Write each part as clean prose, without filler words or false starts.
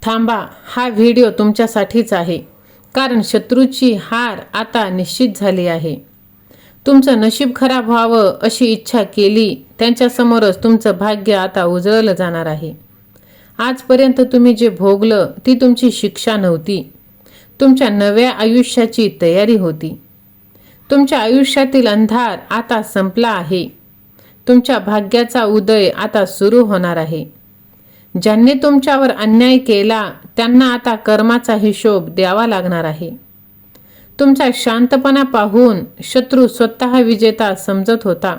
थांबा, हा व्हिडिओ तुमच्यासाठीच आहे. कारण शत्रूची हार आता निश्चित झाली आहे. तुमचं नशीब खराब व्हावं अशी इच्छा केली, त्यांच्यासमोरच तुमचं भाग्य आता उजळलं जाणार आहे. आजपर्यंत तुम्ही जे भोगलं ती तुमची शिक्षा नव्हती, तुमच्या नव्या आयुष्याची तयारी होती. तुमच्या आयुष्यातील अंधार आता संपला आहे. तुमच्या भाग्याचा उदय आता सुरू होणार आहे. ज्यांनी तुमच्यावर अन्याय केला त्यांना आता कर्माचा हिशोब द्यावा लागणार आहे. तुमचा शांतपणा पाहून शत्रू स्वतः विजेता समजत होता,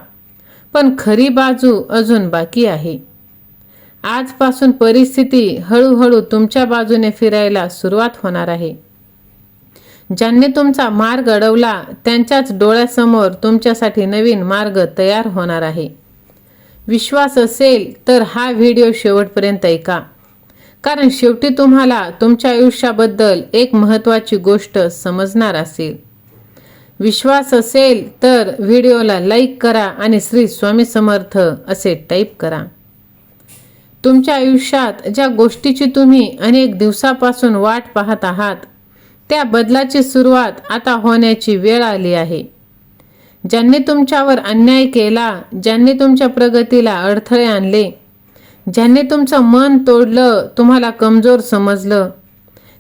पण खरी बाजू अजून बाकी आहे. आजपासून परिस्थिती हळूहळू तुमच्या बाजूने फिरायला सुरुवात होणार आहे. ज्यांनी तुमचा मार्ग अडवला त्यांच्याच डोळ्यासमोर तुमच्यासाठी नवीन मार्ग तयार होणार आहे. विश्वास असेल तर हा व्हिडिओ शेवटपर्यंत ऐका, कारण शेवटी तुम्हाला तुमच्या आयुष्याबद्दल एक महत्त्वाची गोष्ट समजणार असेल. विश्वास असेल तर व्हिडिओला लाईक करा आणि श्री स्वामी समर्थ असे टाईप करा. तुमच्या आयुष्यात ज्या गोष्टीची तुम्ही अनेक दिवसापासून वाट पाहत आहात, त्या बदलाची सुरुवात आता होण्याची वेळ आली आहे. ज्यांनी तुमच्यावर अन्याय केला, ज्यांनी तुमच्या प्रगतीला अडथळे आणले, ज्यांनी तुमचं मन तोडलं, तुम्हाला कमजोर समजलं,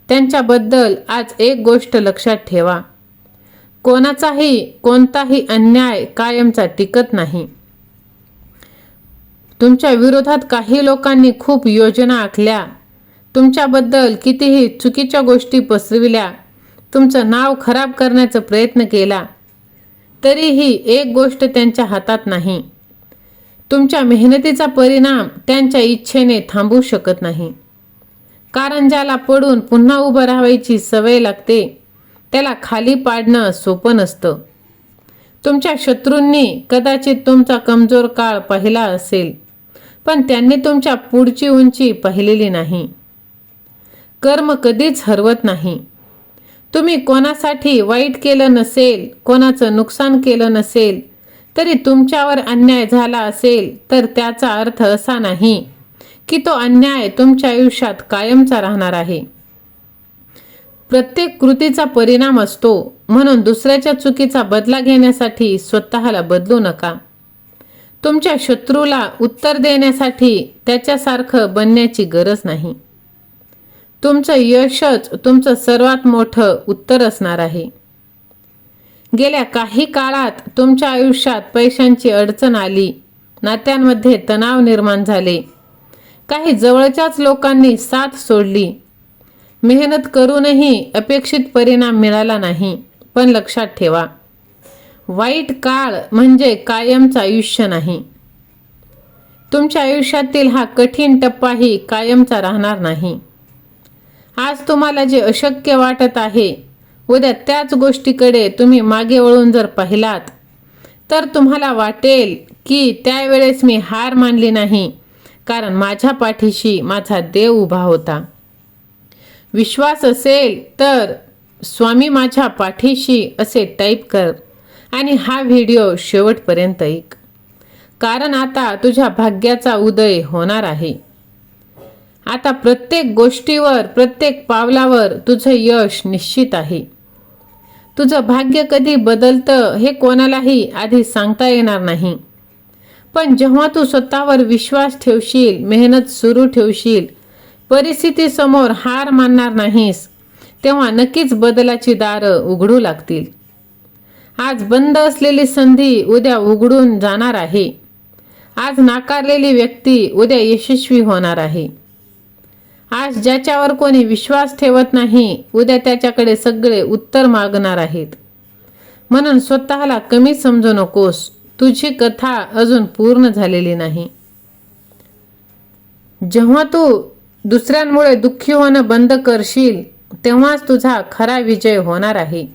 त्यांच्याबद्दल आज एक गोष्ट लक्षात ठेवा. कोणताही अन्याय कायमचा टिकत नाही. तुमच्या विरोधात काही लोकांनी खूप योजना आखल्या, तुमच्याबद्दल कितीही चुकीच्या गोष्टी पसरविल्या, तुमचं नाव खराब करण्याचा प्रयत्न केला, तरीही एक गोष्ट त्यांच्या हातात नाही. तुमच्या मेहनतीचा परिणाम त्यांच्या इच्छेने थांबू शकत नाही. कारण ज्याला पडून पुन्हा उभं राहायची सवय लागते त्याला खाली पाडणं सोपं नसतं. तुमच्या शत्रूंनी कदाचित तुमचा कमजोर काळ पाहिला असेल, पण त्यांनी तुमच्या पुढची उंची पाहिलेली नाही. कर्म कधीच हरवत नाही. तुम्ही कोणासाठी वाईट केलं नसेल, कोणाचं नुकसान केलं नसेल, तरी तुमच्यावर अन्याय झाला असेल तर त्याचा अर्थ असा नाही की तो अन्याय तुमच्या आयुष्यात कायमचा राहणार आहे. प्रत्येक कृतीचा परिणाम असतो, म्हणून दुसऱ्याच्या चुकीचा बदला घेण्यासाठी स्वतःला बदलू नका. तुमच्या शत्रूला उत्तर देण्यासाठी त्याच्यासारखं बनण्याची गरज नाही. तुमचं यशच तुमचं सर्वात मोठं उत्तर असणार आहे. गेल्या काही काळात तुमच्या आयुष्यात पैशांची अडचण आली, नात्यांमध्ये तणाव निर्माण झाले, काही जवळच्याच लोकांनी साथ सोडली. मेहनत करूनही अपेक्षित परिणाम मिळाला नाही. पण लक्षात ठेवा, वाईट काळ म्हणजे कायमचं आयुष्य नाही. तुमच्या आयुष्यातील हा कठीण टप्पाही कायमचा राहणार नाही. आज तुम्हाला जे अशक्य वाटत आहे, उद्या त्याच गोष्टीकडे तुम्ही मागे वळून जर पाहिलात तर तुम्हाला वाटेल की त्यावेळेस मी हार मानली नाही, कारण माझ्या पाठीशी माझा देव उभा होता. विश्वास असेल तर स्वामी माझ्या पाठीशी असे टाईप कर आणि हा व्हिडिओ शेवटपर्यंत ऐक, कारण आता तुझ्या भाग्याचा उदय होणार आहे. आता प्रत्येक गोष्टीवर, प्रत्येक पावलावर तुझं यश निश्चित आहे. तुझं भाग्य कधी बदलतं हे कोणालाही आधी सांगता येणार नाही, पण जेव्हा तू स्वतःवर विश्वास ठेवशील, मेहनत सुरू ठेवशील, परिस्थितीसमोर हार मानणार नाहीस, तेव्हा नक्कीच बदलाची दारं उघडू लागतील. आज बंद असलेली संधी उद्या उघडून जाणार आहे. आज नाकारलेली व्यक्ती उद्या यशस्वी होणार आहे. आज ज्याच्यावर कोणी विश्वास ठेवत नाही, उद्या त्याच्याकडे सगळे उत्तर मागणार आहेत. म्हणून स्वतःला कमी समजू नकोस. तुझी कथा अजून पूर्ण झालेली नाही. जेव्हा तू दुसऱ्यांमुळे दुःखी होणं बंद करशील, तेव्हाच तुझा खरा विजय होणार आहे.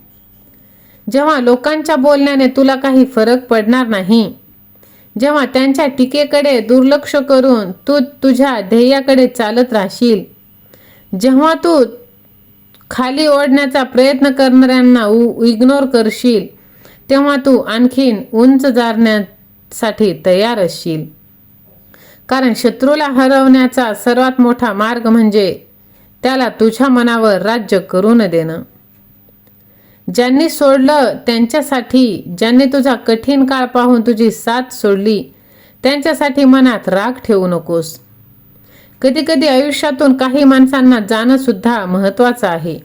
जेव्हा लोकांच्या बोलण्याने तुला काही फरक पडणार नाही, जेव्हा त्यांच्या टीकेकडे दुर्लक्ष करून तू तुझ्या ध्येयाकडे चालत राहशील, जेव्हा तू खाली ओढण्याचा प्रयत्न करणाऱ्यांना इग्नोर करशील, तेव्हा तू आणखीन उंच जाण्यासाठी तयार असशील. कारण शत्रूला हरवण्याचा सर्वात मोठा मार्ग म्हणजे त्याला तुझ्या मनावर राज्य करू न देणं. ज्यांनी सोडलं त्यांच्यासाठी, ज्यांनी तुझा कठीण काळ पाहून तुझी साथ सोडली त्यांच्यासाठी मनात राग ठेवू नकोस. कधी कधी आयुष्यातून काही माणसांना जाणं सुद्धा महत्त्वाचं आहे.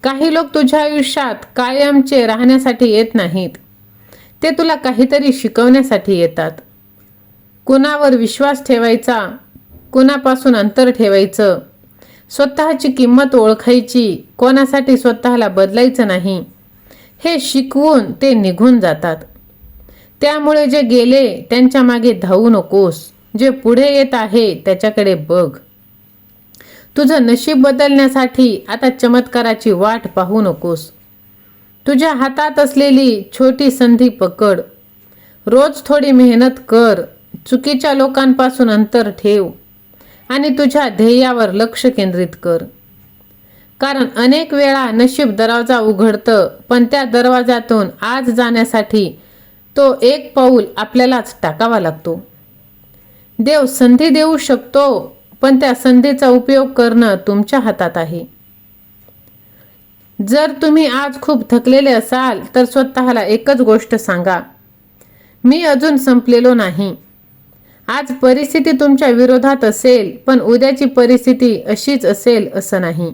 काही लोक तुझ्या आयुष्यात कायमचे राहण्यासाठी येत नाहीत, ते तुला काहीतरी शिकवण्यासाठी येतात. कुणावर विश्वास ठेवायचा, कुणापासून अंतर ठेवायचं, स्वतःची किंमत ओळखायची, कोणासाठी स्वतःला बदलायचं नाही, हे शिकवून ते निघून जातात. त्यामुळे जे गेले त्यांच्या मागे धावू नकोस, जे पुढे येत आहे त्याच्याकडे बघ. तुझं नशीब बदलण्यासाठी आता चमत्काराची वाट पाहू नकोस. तुझ्या हातात असलेली छोटी संधी पकड. रोज थोडी मेहनत कर, चुकीच्या लोकांपासून अंतर ठेव आणि तुझ्या ध्येयावर लक्ष केंद्रित कर. कारण अनेक वेळा नशीब दरवाजा उघडतं, पण त्या दरवाजातून आज जाण्यासाठी तो एक पाऊल आपल्यालाच टाकावा लागतो. देव संधी देऊ शकतो, पण त्या संधीचा उपयोग करणं तुमच्या हातात आहे. जर तुम्ही आज खूप थकलेले असाल तर स्वतःला एकच गोष्ट सांगा, मी अजून संपलेलो नाही. आज परिस्थिती तुमच्या विरोधात असेल, पण उद्याची परिस्थिती अशीच असेल असं नाही.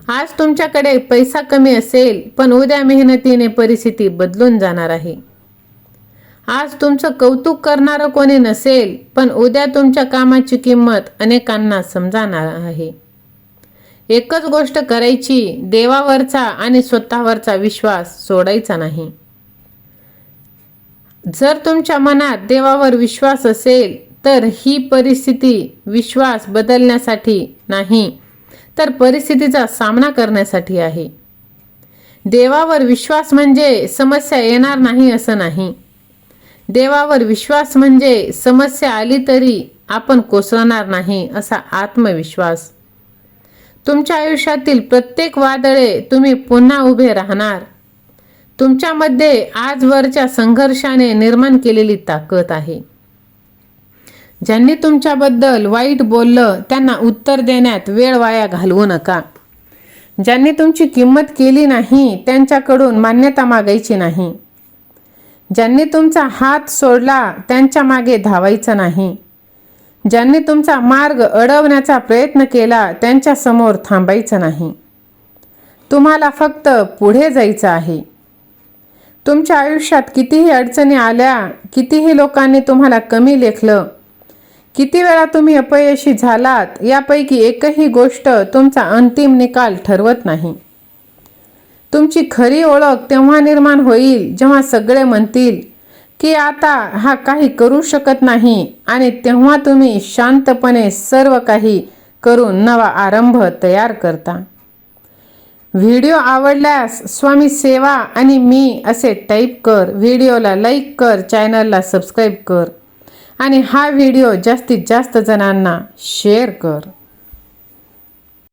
आज तुमच्याकडे पैसा कमी असेल, पण उद्या मेहनतीने परिस्थिती बदलून जाणार आहे. आज तुमचं कौतुक करणारं कोणी नसेल, पण उद्या तुमच्या कामाची किंमत अनेकांना समजणार आहे. एकच गोष्ट करायची, देवावरचा आणि स्वतःवरचा विश्वास सोडायचा नाही. जर तुमच्या मनात देवावर विश्वास असेल तर ही परिस्थिती विश्वास बदलण्यासाठी नाही, तर परिस्थितीचा सामना करण्यासाठी आहे. देवावर विश्वास म्हणजे समस्या येणार नाही असं नाही. देवावर विश्वास म्हणजे समस्या आली तरी आपण कोसळणार नाही असा आत्मविश्वास. तुमच्या आयुष्यातील प्रत्येक वादळे तुम्ही पुन्हा उभे राहणार. तुमच्यामध्ये आजवरच्या संघर्षाने निर्माण केलेली ताकद आहे. ज्यांनी तुमच्याबद्दल वाईट बोललं त्यांना उत्तर देण्यात वेळ वाया घालवू नका. ज्यांनी तुमची किंमत केली नाही त्यांच्याकडून मान्यता मागायची नाही. ज्यांनी तुमचा हात सोडला त्यांच्या मागे धावायचं नाही. ज्यांनी तुमचा मार्ग अडवण्याचा प्रयत्न केला त्यांच्या समोर थांबायचं नाही. तुम्हाला फक्त पुढे जायचं आहे. तुमच्या आयुष्यात कितीही अडचणी आल्या, कितीही लोकांनी तुम्हाला कमी लेखलं, किती वेळा तुम्ही अपयशी झालात, यापैकी एकही गोष्ट तुमचा अंतिम निकाल ठरवत नाही. तुमची खरी ओळख तेव्हा निर्माण होईल जेव्हा सगळे म्हणतील की आता हा काही करू शकत नाही, आणि तेव्हा तुम्ही शांतपणे सर्व काही करून नवा आरंभ तयार करता. व्हिडिओ आवडल्यास स्वामी सेवा आणि मी असे टाईप कर, व्हिडिओला लाईक कर, चॅनलला सबस्क्राईब कर आणि हा व्हिडिओ जास्तीत जास्त जणांना शेअर कर.